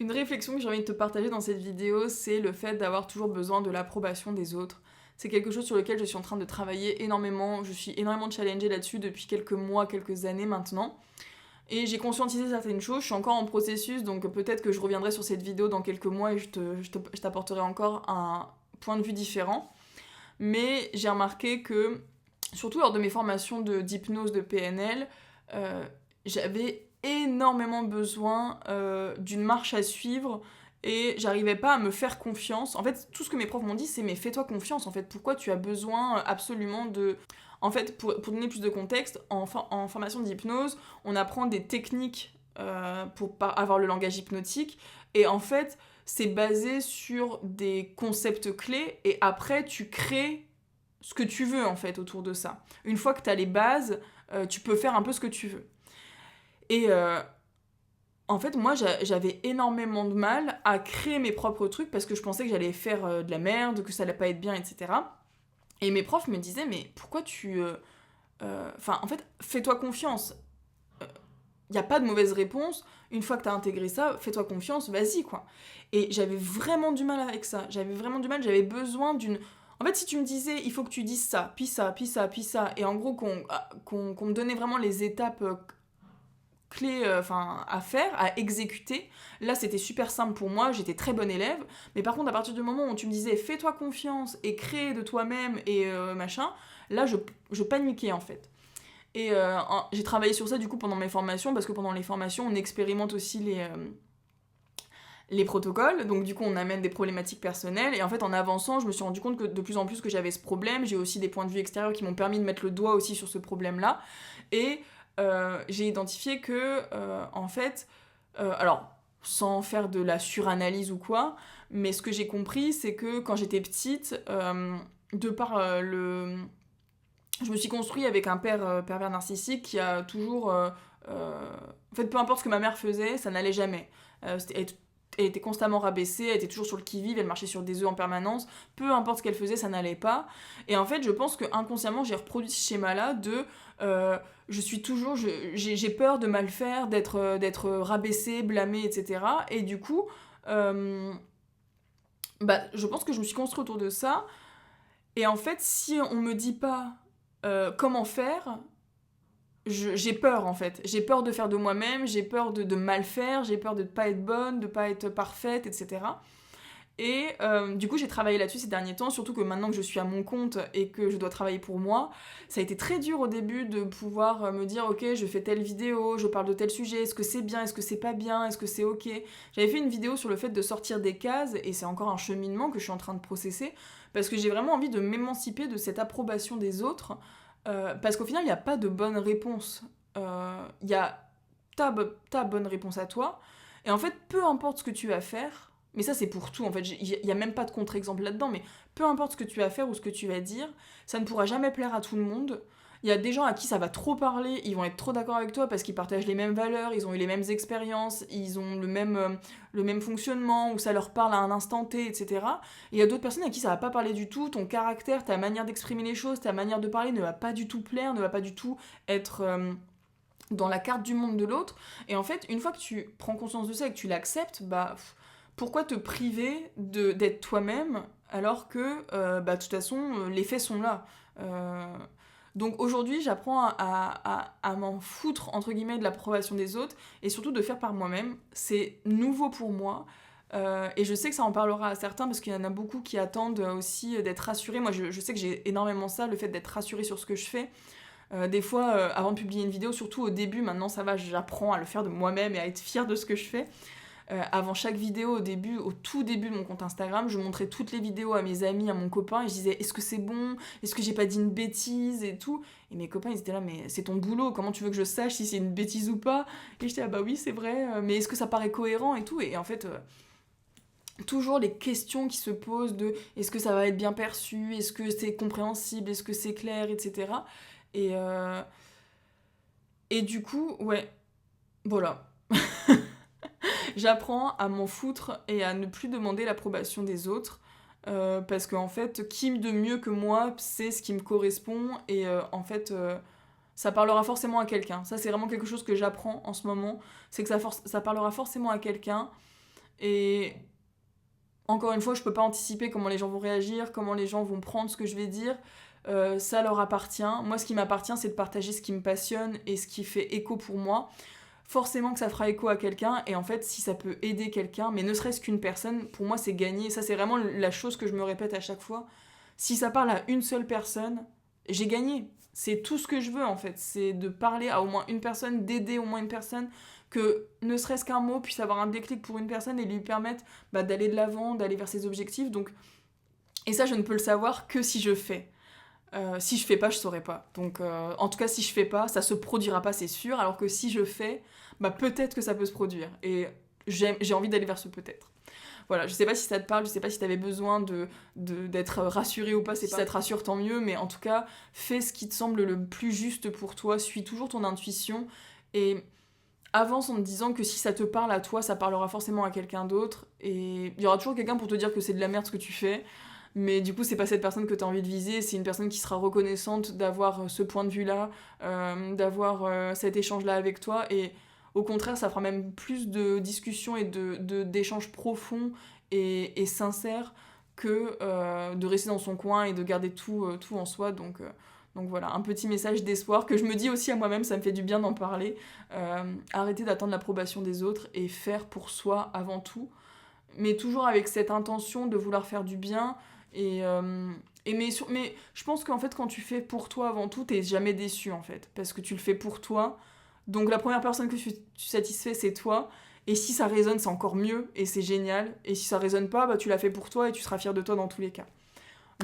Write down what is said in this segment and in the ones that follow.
Une réflexion que j'ai envie de te partager dans cette vidéo, c'est le fait d'avoir toujours besoin de l'approbation des autres. C'est quelque chose sur lequel je suis en train de travailler énormément, je suis énormément challengée là-dessus depuis quelques mois, quelques années maintenant. Et j'ai conscientisé certaines choses, je suis encore en processus, donc peut-être que je reviendrai sur cette vidéo dans quelques mois et je t'apporterai encore un point de vue différent. Mais j'ai remarqué que, surtout lors de mes formations d'hypnose de PNL, euh, j'avais énormément besoin d'une marche à suivre et j'arrivais pas à me faire confiance. En fait, tout ce que mes profs m'ont dit, c'est mais fais-toi confiance, en fait, pourquoi tu as besoin absolument de... En fait, pour donner plus de contexte, en formation d'hypnose, on apprend des techniques pour avoir le langage hypnotique et en fait, c'est basé sur des concepts clés et après, tu crées ce que tu veux en fait autour de ça. Une fois que tu as les bases, tu peux faire un peu ce que tu veux. Et en fait, moi, j'avais énormément de mal à créer mes propres trucs parce que je pensais que j'allais faire de la merde, que ça allait pas être bien, etc. Et mes profs me disaient, mais pourquoi tu... Enfin, en fait, fais-toi confiance. Il n'y a pas de mauvaise réponse. Une fois que tu as intégré ça, fais-toi confiance, vas-y, quoi. Et j'avais vraiment du mal avec ça. J'avais vraiment du mal, j'avais besoin d'une... En fait, si tu me disais, il faut que tu dises ça, puis ça, puis ça, puis ça, et en gros, qu'on me donnait vraiment les étapes clés à faire, à exécuter, là, c'était super simple pour moi, j'étais très bonne élève. Mais par contre, à partir du moment où tu me disais, fais-toi confiance et crée de toi-même et machin, là, je paniquais, en fait. Et j'ai travaillé sur ça du coup pendant mes formations, parce que pendant les formations, on expérimente aussi les protocoles, donc du coup on amène des problématiques personnelles, et en fait en avançant, je me suis rendu compte que de plus en plus que j'avais ce problème, j'ai aussi des points de vue extérieurs qui m'ont permis de mettre le doigt aussi sur ce problème-là, et j'ai identifié que, en fait, alors sans faire de la suranalyse ou quoi, mais ce que j'ai compris, c'est que quand j'étais petite, de par je me suis construit avec un père pervers narcissique qui a toujours... En fait, peu importe ce que ma mère faisait, ça n'allait jamais. Elle était constamment rabaissée, elle était toujours sur le qui-vive, elle marchait sur des œufs en permanence. Peu importe ce qu'elle faisait, ça n'allait pas. Et en fait, je pense que inconsciemment, j'ai reproduit ce schéma-là de... je suis toujours... J'ai peur de mal faire, d'être rabaissée, blâmée, etc. Et du coup, je pense que je me suis construite autour de ça. Et en fait, si on me dit pas comment faire, j'ai peur en fait. J'ai peur de faire de moi-même, j'ai peur de mal faire, j'ai peur de pas être bonne, de pas être parfaite, etc. Et du coup, j'ai travaillé là-dessus ces derniers temps, surtout que maintenant que je suis à mon compte et que je dois travailler pour moi, ça a été très dur au début de pouvoir me dire ok, je fais telle vidéo, je parle de tel sujet, est-ce que c'est bien, est-ce que c'est pas bien, est-ce que c'est ok. J'avais fait une vidéo sur le fait de sortir des cases et c'est encore un cheminement que je suis en train de processer parce que j'ai vraiment envie de m'émanciper de cette approbation des autres parce qu'au final, il n'y a pas de bonne réponse. Il y a ta bonne réponse à toi et en fait, peu importe ce que tu vas faire, mais ça c'est pour tout en fait, il n'y a même pas de contre-exemple là-dedans, mais peu importe ce que tu vas faire ou ce que tu vas dire, ça ne pourra jamais plaire à tout le monde. Il y a des gens à qui ça va trop parler, ils vont être trop d'accord avec toi parce qu'ils partagent les mêmes valeurs, ils ont eu les mêmes expériences, ils ont le même fonctionnement, ou ça leur parle à un instant T, etc. Et il y a d'autres personnes à qui ça va pas parler du tout, ton caractère, ta manière d'exprimer les choses, ta manière de parler ne va pas du tout plaire, ne va pas du tout être dans la carte du monde de l'autre. Et en fait, une fois que tu prends conscience de ça et que tu l'acceptes, pourquoi te priver d'être toi-même alors que, de toute façon, les faits sont là. Donc aujourd'hui, j'apprends à m'en foutre, entre guillemets, de l'approbation des autres et surtout de faire par moi-même. C'est nouveau pour moi. Et je sais que ça en parlera à certains parce qu'il y en a beaucoup qui attendent aussi d'être rassurés. Moi, je sais que j'ai énormément ça, le fait d'être rassurée sur ce que je fais. Des fois, avant de publier une vidéo, surtout au début, maintenant ça va, j'apprends à le faire de moi-même et à être fière de ce que je fais. Avant chaque vidéo, au tout début de mon compte Instagram, je montrais toutes les vidéos à mes amis, à mon copain, et je disais est-ce que c'est bon, est-ce que j'ai pas dit une bêtise et tout. Et mes copains ils étaient là mais c'est ton boulot, comment tu veux que je sache si c'est une bêtise ou pas. Et j'étais ah bah oui c'est vrai, mais est-ce que ça paraît cohérent et tout. Et en fait toujours les questions qui se posent de est-ce que ça va être bien perçu, est-ce que c'est compréhensible, est-ce que c'est clair, etc. Et, euh, et du coup, ouais, voilà. J'apprends à m'en foutre et à ne plus demander l'approbation des autres. Parce qu'en fait, qui de mieux que moi sait ce qui me correspond et en fait, ça parlera forcément à quelqu'un. Ça, c'est vraiment quelque chose que j'apprends en ce moment. C'est que ça parlera forcément à quelqu'un Et encore une fois, je peux pas anticiper comment les gens vont réagir, comment les gens vont prendre ce que je vais dire. Ça leur appartient. Moi, ce qui m'appartient, c'est de partager ce qui me passionne et ce qui fait écho pour moi. Forcément que ça fera écho à quelqu'un, et en fait, si ça peut aider quelqu'un, mais ne serait-ce qu'une personne, pour moi, c'est gagné. Ça, c'est vraiment la chose que je me répète à chaque fois. Si ça parle à une seule personne, j'ai gagné. C'est tout ce que je veux, en fait. C'est de parler à au moins une personne, d'aider au moins une personne, que ne serait-ce qu'un mot puisse avoir un déclic pour une personne et lui permettre d'aller de l'avant, d'aller vers ses objectifs. Donc, et ça, je ne peux le savoir que si je fais. Si je fais pas, je saurais pas. Donc, en tout cas, si je fais pas, ça se produira pas, c'est sûr. Alors que si je fais, peut-être que ça peut se produire. Et j'ai envie d'aller vers ce peut-être. Voilà, je sais pas si ça te parle, je sais pas si t'avais besoin d'être rassuré ou pas. Si ça te rassure, tant mieux. Mais en tout cas, fais ce qui te semble le plus juste pour toi. Suis toujours ton intuition. Et avance en te disant que si ça te parle à toi, ça parlera forcément à quelqu'un d'autre. Et il y aura toujours quelqu'un pour te dire que c'est de la merde ce que tu fais. Mais du coup, c'est pas cette personne que tu as envie de viser, c'est une personne qui sera reconnaissante d'avoir ce point de vue-là, d'avoir cet échange-là avec toi. Et au contraire, ça fera même plus de discussions et d'échanges profonds et sincères que de rester dans son coin et de garder tout en soi. Donc voilà, un petit message d'espoir que je me dis aussi à moi-même, ça me fait du bien d'en parler. Arrêter d'attendre l'approbation des autres et faire pour soi avant tout. Mais toujours avec cette intention de vouloir faire du bien. Mais je pense qu'en fait, quand tu fais pour toi avant tout, t'es jamais déçu en fait. Parce que tu le fais pour toi. Donc la première personne que tu satisfais, c'est toi. Et si ça résonne, c'est encore mieux et c'est génial. Et si ça résonne pas, tu l'as fait pour toi et tu seras fier de toi dans tous les cas.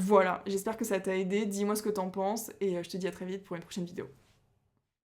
Voilà, j'espère que ça t'a aidé. Dis-moi ce que t'en penses et je te dis à très vite pour une prochaine vidéo.